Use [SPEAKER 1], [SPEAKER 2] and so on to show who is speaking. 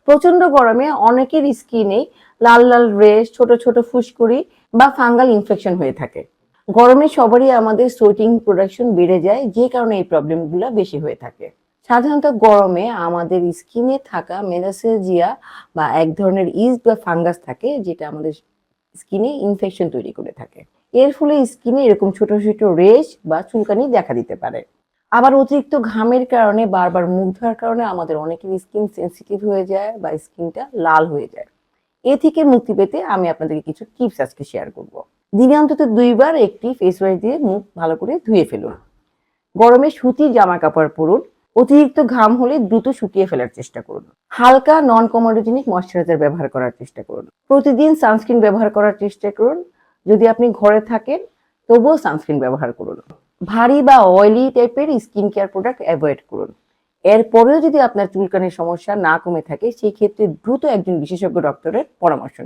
[SPEAKER 1] প্রচন্ড গরমে অনেকের স্কিনে লাল লাল রেশ, ছোট ছোট ফুসকুড়ি বা ফাঙ্গাল ইনফেকশন হয়ে থাকে। গরমে সবারই আমাদের সোয়েটিং প্রোডাকশন বেড়ে যায়, যে কারণে এই প্রবলেমগুলো বেশি হয়ে থাকে। সাধারণত গরমে আমাদের স্কিনে থাকা মেলাসেজিয়া বা এক ধরনের ইস্ট বা ফাঙ্গাস থাকে, যেটা আমাদের স্কিনে ইনফেকশন তৈরি করে থাকে। এর ফলে স্কিনে এরকম ছোট ছোট রেশ বা চুলকানি দেখা দিতে পারে। আবার অতিরিক্ত ঘামের কারণে বারবার মুখ ধোয়ার কারণে আমাদের অনেকের স্কিন সেন্সিটিভ হয়ে যায় বা স্কিনটা লাল হয়ে যায়। এ থেকে মুক্তি পেতে আমি আপনাদেরকে কিছু টিপস আজকে শেয়ার করব। দিনে অন্তত ২ বার একটি ফেস ওয়াশ দিয়ে মুখ ভালো করে ধুয়ে ফেলুন। গরমে সুতির জামা কাপড় পরুন। অতিরিক্ত ঘাম হলে দ্রুত শুকিয়ে ফেলার চেষ্টা করুন। হালকা নন কমোডোজেনিক ময়শ্চারাইজার ব্যবহার করার চেষ্টা করুন। প্রতিদিন সানস্ক্রিন ব্যবহার করার চেষ্টা করুন। যদি আপনি ঘরে থাকেন তবুও সানস্ক্রিন ব্যবহার করুন। ভারী বা অয়েলি টাইপের স্কিন কেয়ার প্রোডাক্ট অ্যাভয়েড করুন। এরপরেও যদি আপনার চুলকানির সমস্যা না কমে থাকে, সেই ক্ষেত্রে দ্রুত একজন বিশেষজ্ঞ ডক্টরের পরামর্শ নিন।